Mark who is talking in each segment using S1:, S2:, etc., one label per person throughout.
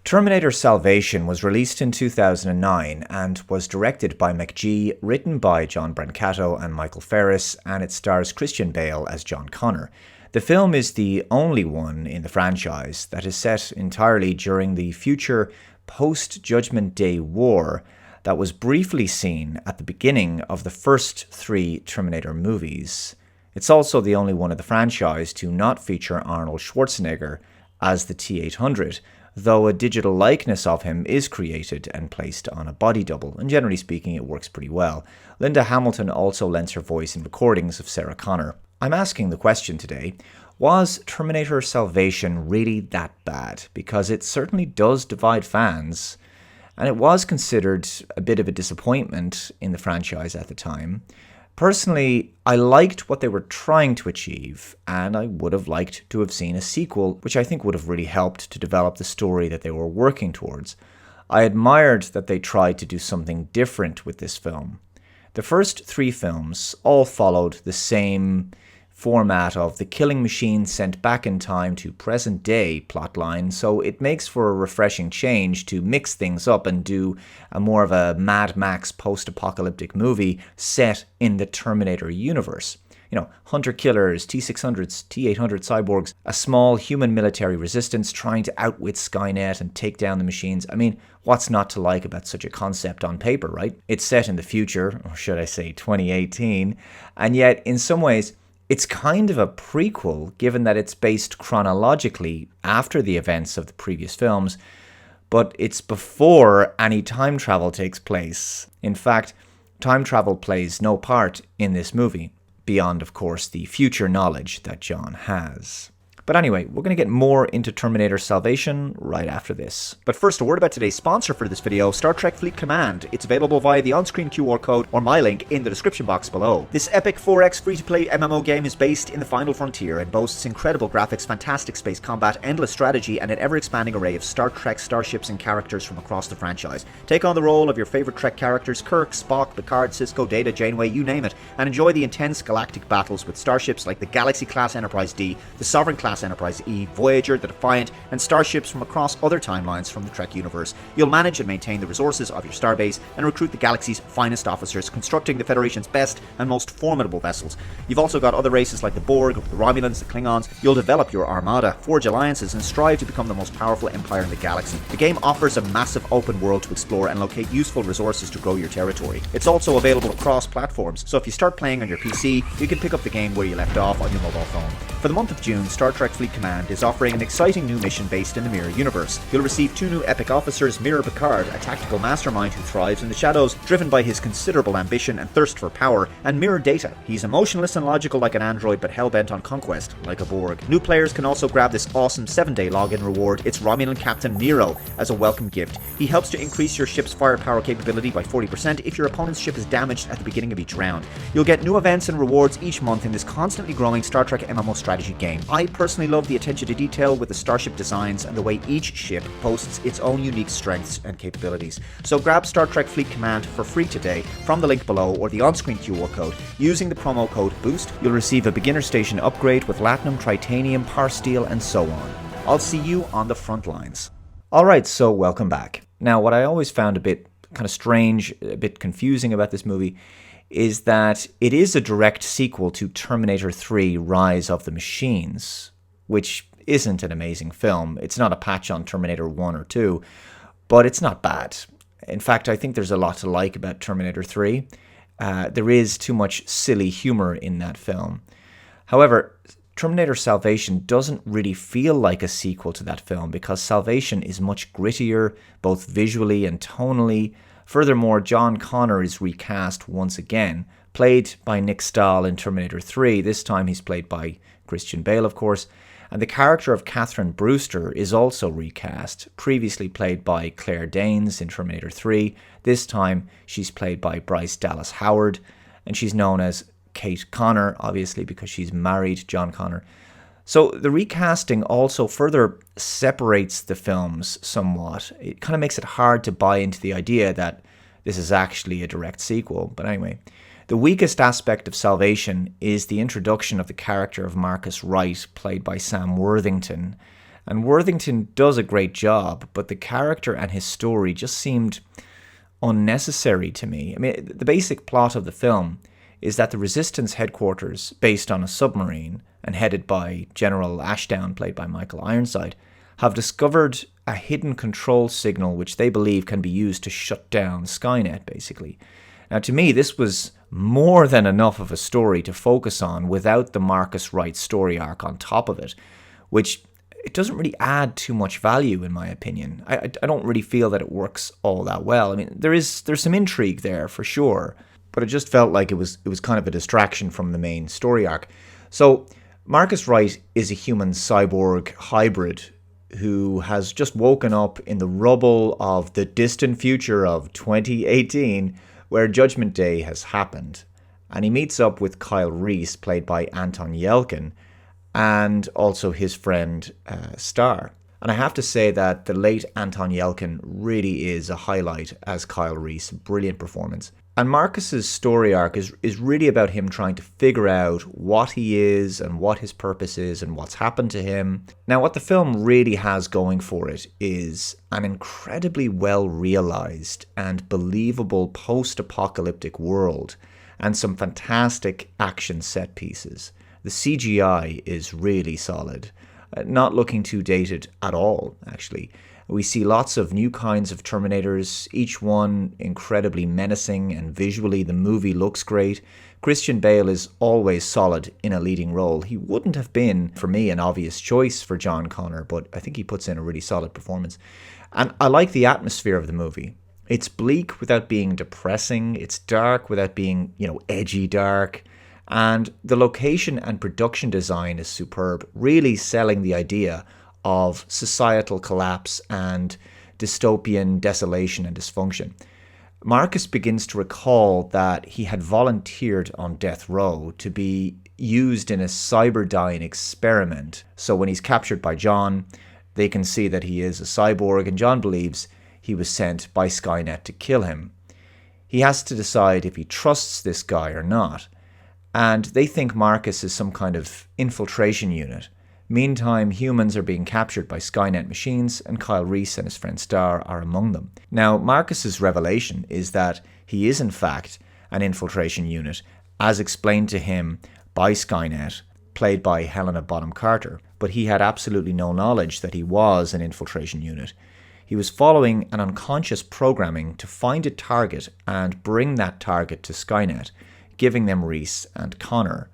S1: Terminator Salvation was released in 2009 and was directed by McG, written by John Brancato and Michael Ferris, and it stars Christian Bale as John Connor. The film is the only one in the franchise that is set entirely during the future post-Judgment Day war that was briefly seen at the beginning of the first three Terminator movies. It's also the only one of the franchise to not feature Arnold Schwarzenegger as the T-800, though a digital likeness of him is created and placed on a body double, and generally speaking it works pretty well. Linda Hamilton also lends her voice in recordings of Sarah Connor. I'm asking the question today, was Terminator Salvation really that bad? Because it certainly does divide fans, and it was considered a bit of a disappointment in the franchise at the time. Personally, I liked what they were trying to achieve, and I would have liked to have seen a sequel, which I think would have really helped to develop the story that they were working towards. I admired that they tried to do something different with this film. The first three films all followed the same format of the killing machine sent back in time to present day plotline, so it makes for a refreshing change to mix things up and do a more of a Mad Max post-apocalyptic movie set in the Terminator universe. You know, hunter-killers, T-600s, T-800 cyborgs, a small human military resistance trying to outwit Skynet and take down the machines. I mean, what's not to like about such a concept on paper, right? It's set in the future, or should I say 2018, and yet in some ways it's kind of a prequel, given that it's based chronologically after the events of the previous films, but it's before any time travel takes place. In fact, time travel plays no part in this movie, beyond, of course, the future knowledge that John has. But anyway, we're going to get more into Terminator Salvation right after this. But first, a word about today's sponsor for this video, Star Trek Fleet Command. It's available via the on-screen QR code or my link in the description box below. This epic 4X free-to-play MMO game is based in the final frontier and boasts incredible graphics, fantastic space combat, endless strategy, and an ever-expanding array of Star Trek starships and characters from across the franchise. Take on the role of your favorite Trek characters, Kirk, Spock, Picard, Sisko, Data, Janeway, you name it, and enjoy the intense galactic battles with starships like the Galaxy-class Enterprise D, the Sovereign-class Enterprise E, Voyager, the Defiant, and starships from across other timelines from the Trek universe. You'll manage and maintain the resources of your starbase and recruit the galaxy's finest officers, constructing the Federation's best and most formidable vessels. You've also got other races like the Borg, the Romulans, the Klingons. You'll develop your armada, forge alliances, and strive to become the most powerful empire in the galaxy. The game offers a massive open world to explore and locate useful resources to grow your territory. It's also available across platforms, so if you start playing on your PC, you can pick up the game where you left off on your mobile phone. For the month of June, Star Trek Fleet Command is offering an exciting new mission based in the Mirror universe. You'll receive two new epic officers, Mirror Picard, a tactical mastermind who thrives in the shadows, driven by his considerable ambition and thirst for power, and Mirror Data. He's emotionless and logical like an android, but hell-bent on conquest like a Borg. New players can also grab this awesome 7-day login reward. It's Romulan Captain Nero as a welcome gift. He helps to increase your ship's firepower capability by 40% if your opponent's ship is damaged at the beginning of each round. You'll get new events and rewards each month in this constantly growing Star Trek MMO strategy game. I personally love the attention to detail with the starship designs and the way each ship boasts its own unique strengths and capabilities. So grab Star Trek Fleet Command for free today from the link below or the on-screen QR code. Using the promo code BOOST, you'll receive a beginner station upgrade with Latinum, Tritanium, Par Steel, and so on. I'll see you on the front lines. Alright, so welcome back. Now, what I always found a bit kind of strange, a bit confusing about this movie is that it is a direct sequel to Terminator 3 Rise of the Machines, which isn't an amazing film. It's not a patch on Terminator 1 or 2, but it's not bad. In fact, I think there's a lot to like about Terminator 3. There is too much silly humor in that film. However, Terminator Salvation doesn't really feel like a sequel to that film because Salvation is much grittier, both visually and tonally. Furthermore, John Connor is recast once again, played by Nick Stahl in Terminator 3. This time he's played by Christian Bale, of course. And the character of Catherine Brewster is also recast, previously played by Claire Danes in Terminator 3. This time she's played by Bryce Dallas Howard, and she's known as Kate Connor, obviously, because she's married John Connor. So the recasting also further separates the films somewhat. It kind of makes it hard to buy into the idea that this is actually a direct sequel. But anyway, the weakest aspect of Salvation is the introduction of the character of Marcus Wright, played by Sam Worthington. And Worthington does a great job, but the character and his story just seemed unnecessary to me. I mean, the basic plot of the film is that the Resistance headquarters, based on a submarine and headed by General Ashdown, played by Michael Ironside, have discovered a hidden control signal which they believe can be used to shut down Skynet, basically. Now, to me, this was more than enough of a story to focus on without the Marcus Wright story arc on top of it, which it doesn't really add too much value, in my opinion. I don't really feel that it works all that well. I mean, there's some intrigue there for sure, but it just felt like it was kind of a distraction from the main story arc. So Marcus Wright is a human cyborg hybrid who has just woken up in the rubble of the distant future of 2018, where Judgment Day has happened. And he meets up with Kyle Reese, played by Anton Yelkin, and also his friend Star. And I have to say that the late Anton Yelkin really is a highlight as Kyle Reese. Brilliant performance. And Marcus's story arc is really about him trying to figure out what he is and what his purpose is and what's happened to him. Now, what the film really has going for it is an incredibly well-realized and believable post-apocalyptic world and some fantastic action set pieces. The CGI is really solid, not looking too dated at all, actually. We see lots of new kinds of Terminators, each one incredibly menacing, and visually the movie looks great. Christian Bale is always solid in a leading role. He wouldn't have been, for me, an obvious choice for John Connor, but I think he puts in a really solid performance. And I like the atmosphere of the movie. It's bleak without being depressing. It's dark without being, edgy dark. And the location and production design is superb, really selling the idea of societal collapse and dystopian desolation and dysfunction. Marcus begins to recall that he had volunteered on death row to be used in a cyberdyne experiment. So when he's captured by John, they can see that he is a cyborg, and John believes he was sent by Skynet to kill him. He has to decide if he trusts this guy or not, and they think Marcus is some kind of infiltration unit. Meantime, humans are being captured by Skynet machines, and Kyle Reese and his friend Star are among them. Now, Marcus's revelation is that he is in fact an infiltration unit, as explained to him by Skynet, played by Helena Bonham Carter, but he had absolutely no knowledge that he was an infiltration unit. He was following an unconscious programming to find a target and bring that target to Skynet, giving them Reese and Connor.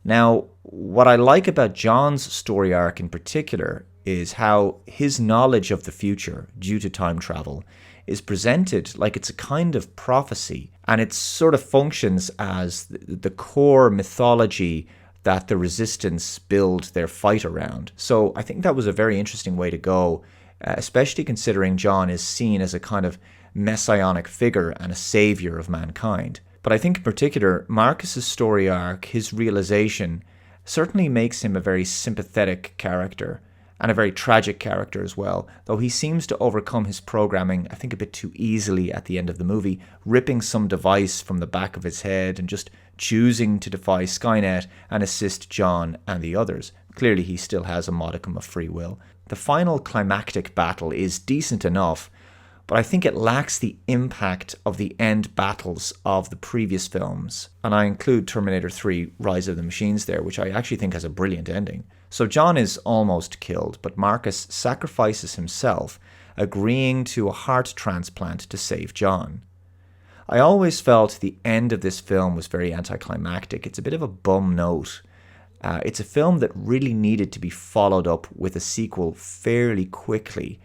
S1: Now, what I like about John's story arc in particular is how his knowledge of the future, due to time travel, is presented like it's a kind of prophecy, and it sort of functions as the core mythology that the Resistance build their fight around. So I think that was a very interesting way to go, especially considering John is seen as a kind of messianic figure and a savior of mankind. But I think in particular, Marcus's story arc, his realization, certainly makes him a very sympathetic character, and a very tragic character as well, though he seems to overcome his programming, I think, a bit too easily at the end of the movie, ripping some device from the back of his head and just choosing to defy Skynet and assist John and the others. Clearly he still has a modicum of free will. The final climactic battle is decent enough, but I think it lacks the impact of the end battles of the previous films. And I include Terminator 3 Rise of the Machines there, which I actually think has a brilliant ending. So John is almost killed, but Marcus sacrifices himself, agreeing to a heart transplant to save John. I always felt the end of this film was very anticlimactic. It's a bit of a bum note. It's a film that really needed to be followed up with a sequel fairly quickly,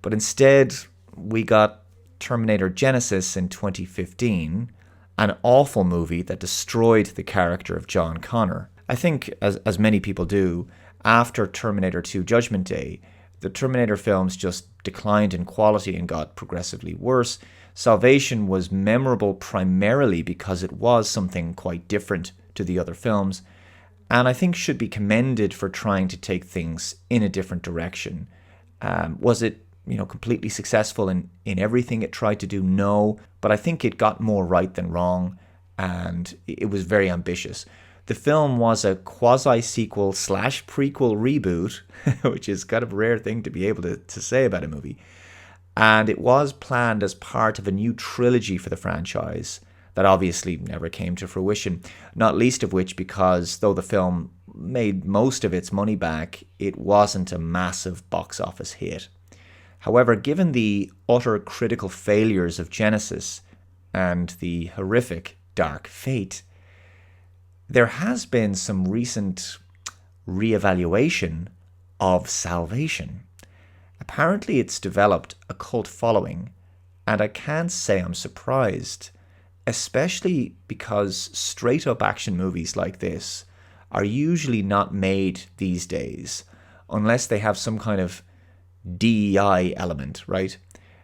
S1: but instead we got Terminator Genisys in 2015, an awful movie that destroyed the character of John Connor. I think, as many people do, after Terminator 2 Judgment Day, the Terminator films just declined in quality and got progressively worse. Salvation was memorable primarily because it was something quite different to the other films, and I think should be commended for trying to take things in a different direction. Was it completely successful in everything it tried to do? No, but I think it got more right than wrong, and it was very ambitious. The film was a quasi-sequel slash prequel reboot, which is kind of a rare thing to be able to say about a movie. And it was planned as part of a new trilogy for the franchise that obviously never came to fruition, not least of which because though the film made most of its money back, it wasn't a massive box office hit. However, given the utter critical failures of Genesis and the horrific Dark Fate, there has been some recent reevaluation of Salvation. Apparently it's developed a cult following, and I can't say I'm surprised, especially because straight-up action movies like this are usually not made these days unless they have some kind of DEI element, right?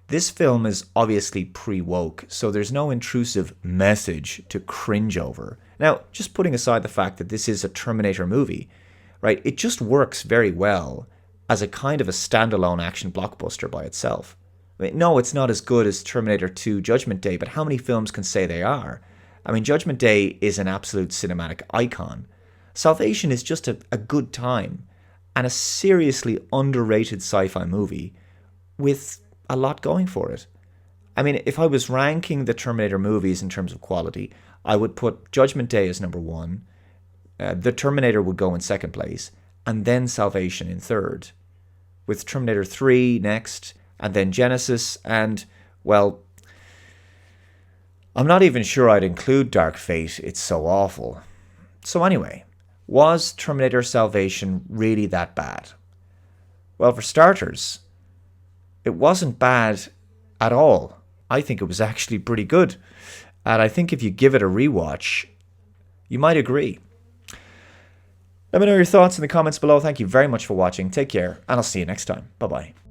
S1: This film is obviously pre-woke, so there's no intrusive message to cringe over. Now, just putting aside the fact that this is a Terminator movie, right? It just works very well as a kind of a standalone action blockbuster by itself. I mean, no, it's not as good as Terminator 2 Judgment Day, but how many films can say they are? I mean, Judgment Day is an absolute cinematic icon. Salvation is just a good time and a seriously underrated sci-fi movie with a lot going for it. I mean, if I was ranking the Terminator movies in terms of quality, I would put Judgment Day as number one, The Terminator would go in second place, and then Salvation in third, with Terminator 3 next, and then Genesis, and, well, I'm not even sure I'd include Dark Fate, it's so awful. So anyway, was Terminator Salvation really that bad? Well, for starters, it wasn't bad at all. I think it was actually pretty good. And I think if you give it a rewatch, you might agree. Let me know your thoughts in the comments below. Thank you very much for watching. Take care, and I'll see you next time. Bye-bye.